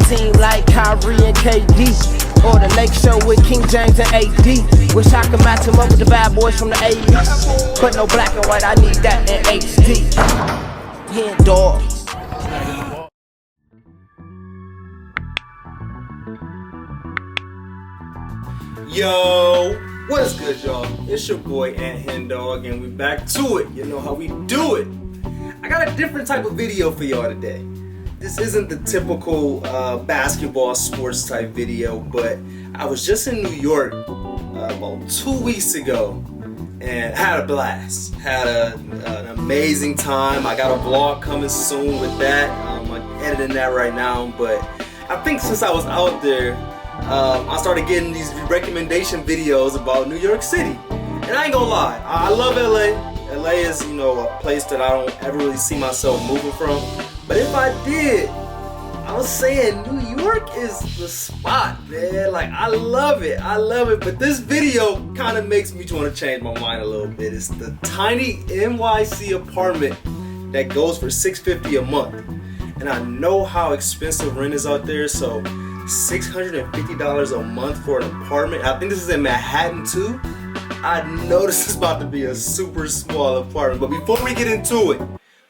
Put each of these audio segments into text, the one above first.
team like Kyrie and KD, or the Lake Show with King James and AD. Wish I could match him up with the bad boys from the 80s, but no black and white, I need that in HD. HenDawgz. Yo, what's good, y'all? It's your boy HenDawg, and we back to it. You know how we do it. I got a different type of video for y'all today. This isn't the typical basketball sports type video, but I was just in New York about 2 weeks ago and had a blast. Had an amazing time. I got a vlog coming soon with that. I'm editing that right now, but I think since I was out there, I started getting these recommendation videos about New York City. And I ain't gonna lie, I love LA. LA is, you know, a place that I don't ever really see myself moving from. But if I did, I was saying New York is the spot, man. Like, I love it. I love it. But this video kind of makes me want to change my mind a little bit. It's the tiny NYC apartment that goes for $650 a month. And I know how expensive rent is out there, so $650 a month for an apartment. I think this is in Manhattan too. I know this is about to be a super small apartment, but before we get into it,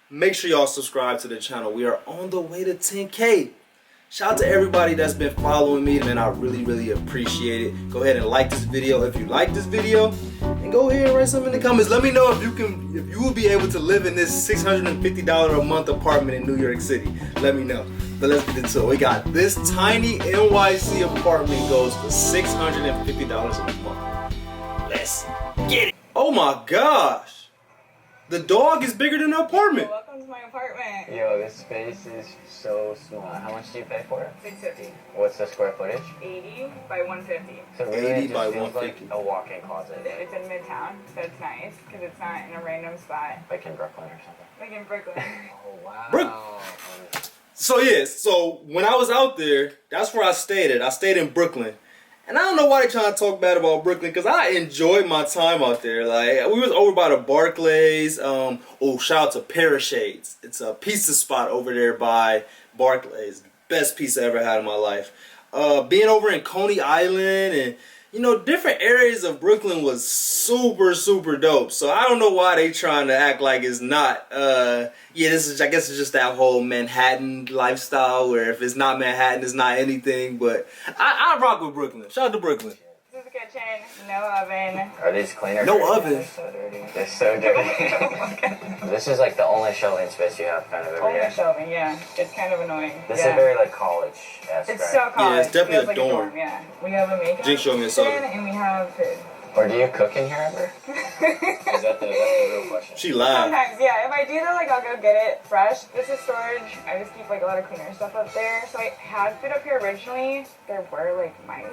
make sure y'all subscribe to the channel. We are on the way to 10K. Shout out to everybody that's been following me, man. I really appreciate it. Go ahead and like this video if you like this video, and go ahead and write something in the comments. Let me know if you will be able to live in this $650 a month apartment in New York City. Let me know. But let's get into it. We got this tiny NYC apartment goes for $650 a month. Let's get it. Oh my gosh. The dog is bigger than the apartment. Welcome to my apartment. Yo, this space is so small. How much do you pay for it? $650. What's the square footage? 80 by 150. So really 80 it just by feels 150. like a walk-in closet. It's in Midtown, so it's nice because it's not in a random spot. Like in Brooklyn or something. Like in Brooklyn. Oh, wow. So so when I was out there, that's where I stayed at. I stayed in Brooklyn. And I don't know why they trying to talk bad about Brooklyn, because I enjoyed my time out there. Like, we was over by the Barclays. Oh, shout out to Parashades. It's a pizza spot over there by Barclays. Best pizza I ever had in my life. Being over in Coney Island and, you know, different areas of Brooklyn was super dope. So I don't know why they trying to act like it's not. Yeah, I guess it's just that whole Manhattan lifestyle where if it's not Manhattan, it's not anything. But I rock with Brooklyn. Shout out to Brooklyn. This is the kitchen, no oven. Are these cleaner? No oven. They're so dirty. They're so dirty. This is like the only shelving space you have kind of over Only here. shelving, yeah. It's kind of annoying. This yeah. is very like college-esque, It's right? so college. Yeah, it's definitely Feels a like dorm. Yeah. We have a makeup Jinx showed me a soda. kitchen and we have food. Or do you cook in here ever? Is that the real question? She lied. Sometimes, yeah. If I do that, like, I'll go get it fresh. This is storage. I just keep, like, a lot of cleaner stuff up there. So I had food up here originally. There were, like, mice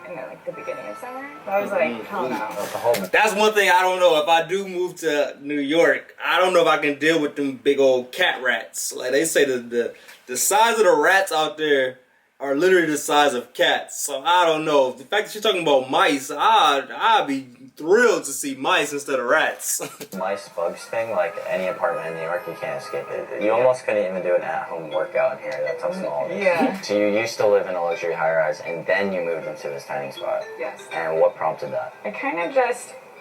in, like, the beginning of summer. So I was like, hell no. That's one thing I don't know. If I do move to New York, I don't know if I can deal with them big old cat rats. Like they say, the size of the rats out there are literally the size of cats. So I don't know. The fact that you're talking about mice, I'd be thrilled to see mice instead of rats. Mice bugs thing, like any apartment in New York, you can't escape it. You almost couldn't even do an at-home workout in here. That's how small it is. Yeah. So you used to live in a luxury high-rise, and then you moved into this tiny spot. Yes. And what prompted that?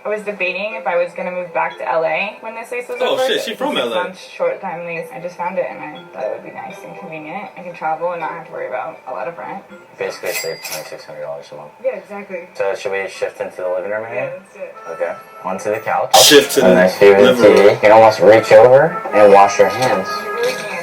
I was debating if I was going to move back to LA when this lease was Oh, over. shit, she from LA. 6 months, short time lease. I just found it and I thought it would be nice and convenient. I can travel and not have to worry about a lot of rent. Basically saved $2,600 a month. Yeah, exactly. So should we shift into the living room Yeah, here? that's it. Okay. Onto the couch. Shift to a the nice view of the living room. TV. You can almost reach over and wash your hands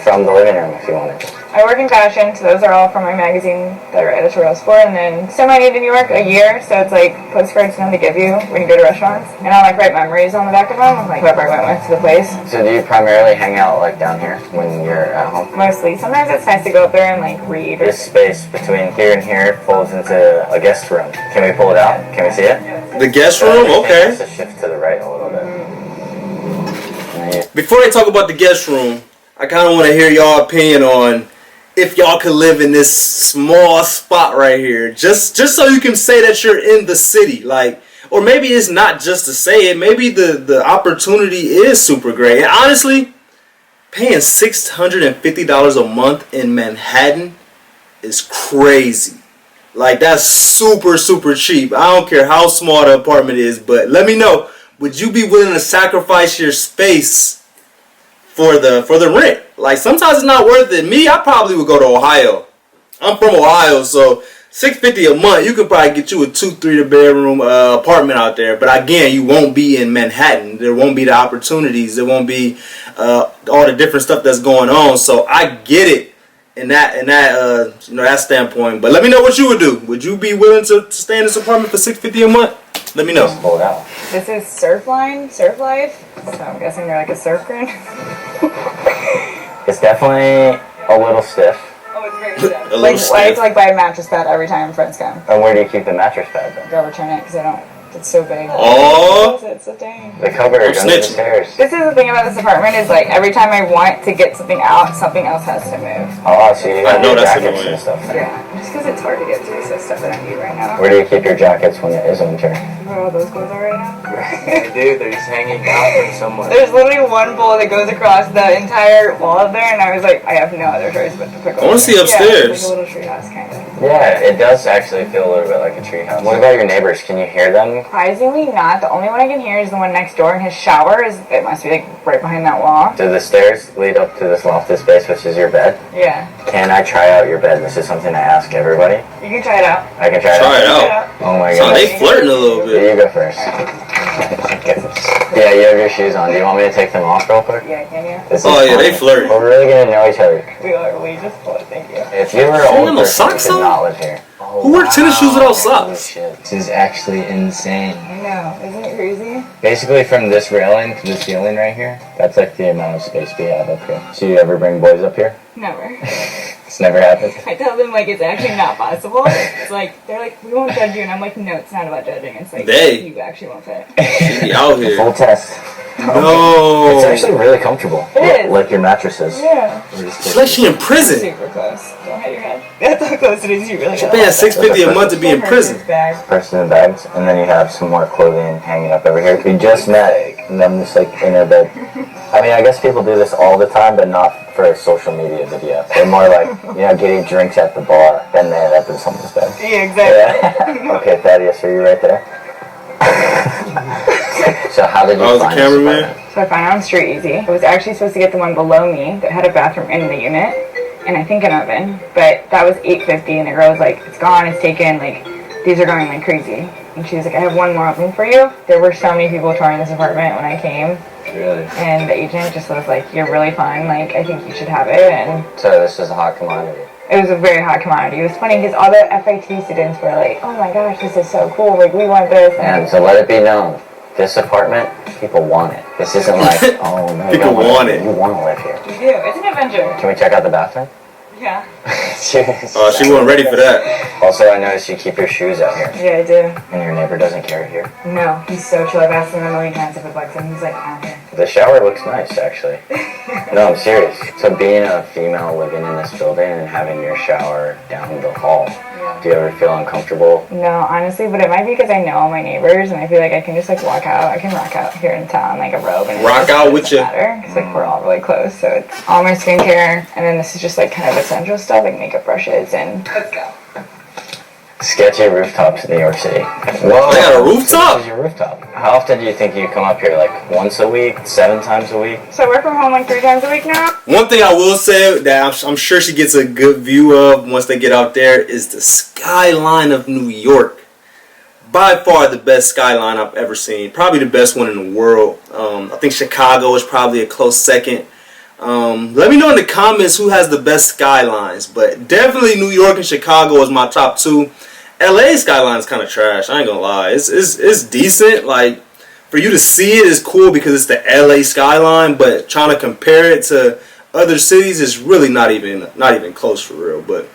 from the living room if you wanted to. I work in fashion, so those are all from my magazine that I write editorials for. And then semi-new to New York a year, so it's like postcards to give you when you go to restaurants. And I'll like write memories on the back of them, of, like whoever I went with to the place. So do you primarily hang out like down here when you're at home? Mostly. Sometimes it's nice to go up there and like read. Or This space between here and here folds into a guest room. Can we pull it out? Can we see it? The guest room? Okay. Let's shift to the right a little bit. Before I talk about the guest room, I kind of want to hear y'all opinion on if y'all could live in this small spot right here, just so you can say that you're in the city, like, or maybe it's not just to say it. Maybe the opportunity is super great. And honestly, paying $650 a month in Manhattan is crazy. Like, that's super, super cheap. I don't care how small the apartment is, but let me know. Would you be willing to sacrifice your space for the rent? Like, sometimes it's not worth it. Me, I probably would go to Ohio. I'm from Ohio, so $650 a month, you could probably get you a 2-3 bedroom apartment out there. But again, you won't be in Manhattan. There won't be the opportunities. There won't be all the different stuff that's going on. So I get it in that standpoint. But let me know what you would do. Would you be willing to stay in this apartment for $650 a month? Let me know. Pull it out. This is Surf Life. So I'm guessing they're like a surf grin. It's definitely a little stiff. Oh, it's very stiff. A little Like, I have stiff. to like buy a mattress pad every time friends come. And where do you keep the mattress pad then? They'll return it because I don't. It's so big. Oh. It's a thing. The cupboard I'm under the snitching. stairs. This is the thing about this apartment is like every time I want to get something out, something else has to move. Oh, so you got I know your that's jackets annoying. and stuff. Yeah, just because it's hard to get to, so stuff that I need right now. Where do you keep your jackets when it is winter? Where all those clothes are right now? Dude, they're just hanging out from somewhere. There's literally one bowl that goes across the entire wall up there, and I was like, I have no other choice but to pick up. I wanna see upstairs. Yeah, it's like a little treehouse kind of. Yeah, it does actually feel a little bit like a treehouse. What about your neighbors? Can you hear them? Surprisingly not. The only one I can hear is the one next door, and his shower is, it must be like right behind that wall. Do the stairs lead up to this lofted space, which is your bed? Yeah. Can I try out your bed? This is something I ask everybody. You can try it out. I can try it Try it out. out. Oh my So god. they flirting a little bit. You go first. Yeah, you have your shoes on. Do you want me to take them off real quick? Yeah, can you? This is Oh, yeah, they fun. flirting. We're really gonna know each other. We are. We just pull it. Thank you. If you were Ain't old got no person, you socks could on? not live here. Oh, Who wear tennis shoes without Holy socks? shit. This is actually insane. I know. Isn't it crazy? Basically, from this railing to the ceiling right here, That's like the amount of space we have up here. So you ever bring boys up here? Never. It's never happened. I tell them like it's actually not possible. It's like they're like we won't judge you, and I'm like no, it's not about judging. It's like They. you actually won't fit. She be out here. Full test. No. It's actually really comfortable. It is. Like your mattresses. Yeah. It's like she in prison. Super close. Don't hit your head. That's how close it is. You really She gotta paying watch it. $650 a month to be in prison. Bag. Person in bags, and then you have some more clothing hanging up over here. We just met, and I'm just like in her bed. I mean, I guess people do this all the time, but not for a social media video. They're more like, getting drinks at the bar, then they end up in someone's bed. Yeah, exactly. Yeah. Okay, Thaddeus, are you right there? So how did you I was a find this cameraman. apartment? So I found it on Street Easy. I was actually supposed to get the one below me that had a bathroom in the unit, and I think an oven, but that was $850, and the girl was like, it's gone, it's taken, like, these are going like crazy. And she was like, I have one more opening for you. There were so many people touring this apartment when I came, really. and the agent just was like, you're really fine, like, I think you should have it, and So this is a hot commodity. it was a very hot commodity. It was funny because all the FIT students were like, oh my gosh, this is so cool, like, we want this, And to let it be known, this apartment, people want it. This isn't like, oh no, People want it. You want to live here. you do. It's an adventure. Can we check out the bathroom? Yeah. Serious. Oh, she wasn't ready for that. Also, I noticed you keep your shoes out here, Yeah, I do. and your neighbor doesn't carry here. No, he's so chill. I've asked him a million times if it bugs him. He's like, I'm here. The shower looks nice, actually. No, I'm serious. So being a female living in this building and having your shower down the hall, do you ever feel uncomfortable? No, honestly, but it might be because I know all my neighbors, and I feel like I can just like walk out. I can rock out here in town like a robe, and Rock out with you. because like we're all really close. So it's all my skincare, and then this is just like kind of essential stuff like makeup brushes and let's go. Sketchy rooftops in New York City. Whoa. They got a rooftop? This is your rooftop. How often do you think you come up here? Like once a week? 7 times a week? So I work from home like 3 times a week now. One thing I will say that I'm sure she gets a good view of once they get out there is the skyline of New York. By far the best skyline I've ever seen. Probably the best one in the world. I think Chicago is probably a close second. Let me know in the comments who has the best skylines. But definitely New York and Chicago is my top 2. LA skyline is kind of trash. I ain't gonna lie. It's decent. Like, for you to see it is cool because it's the LA skyline. But trying to compare it to other cities is really not even close for real. But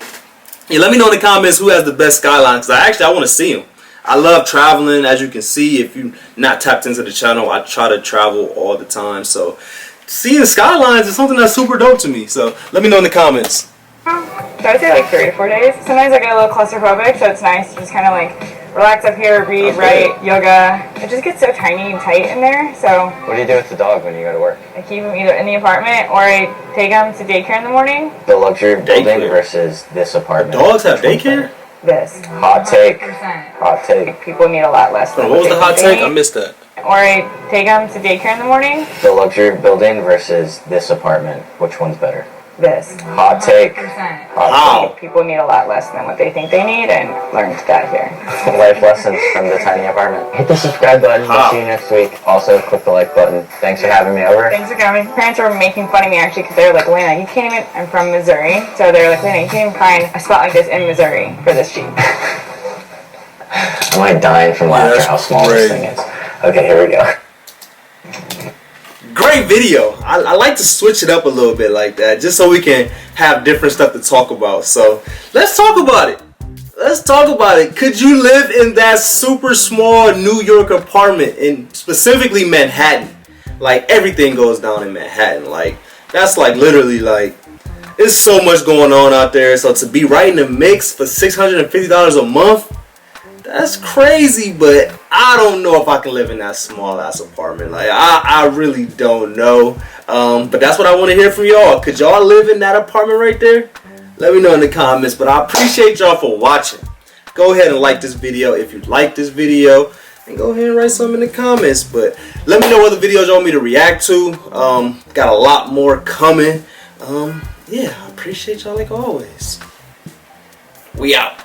yeah, let me know in the comments who has the best skyline, because I want to see them. I love traveling. As you can see, if you're not tapped into the channel, I try to travel all the time. So seeing skylines is something that's super dope to me. So let me know in the comments. So I would say like 3 to 4 days. Sometimes I get a little claustrophobic, so it's nice to just kind of like relax up here, read, write, yoga. It just gets so tiny and tight in there, so What do you do with the dog when you go to work? I keep him either in the apartment or I take him to daycare in the morning. The luxury of building Daycare. versus this apartment. Dogs have daycare? This. Hot take. 100%. Hot take. People need a lot less than What was they the hot think they take? I need. missed that. Or I take them to daycare in the morning. The luxury of building versus this apartment. Which one's better? This. Hot take. 100%. Hot Wow. People need a lot less than what they think they need, and learned that here. take. Life lessons from the tiny apartment. Hit the subscribe button. We'll see you next week. Also, click the like button. Thanks for having me over. Thanks for coming. Parents were making fun of me actually because they were like, Lena, you can't even. I'm from Missouri, so they were like, Lena, you can't even find a spot like this in Missouri for this cheap. I'm like dying from laughter that's how small crazy. this thing is. Okay, here we go. Great video. I like to switch it up a little bit like that, just so we can have different stuff to talk about. So let's talk about it. Let's talk about it. Could you live in that super small New York apartment, in specifically Manhattan? Like, everything goes down in Manhattan. Like, that's like literally like, there's so much going on out there. So to be right in the mix for $650 a month, that's crazy. But I don't know if I can live in that small ass apartment. Like, I really don't know. But that's what I want to hear from y'all. Could y'all live in that apartment right there? Let me know in the comments. But I appreciate y'all for watching. Go ahead and like this video if you like this video, and go ahead and write something in the comments. But let me know what other videos you want me to react to. Got a lot more coming. Yeah, I appreciate y'all like always. We out.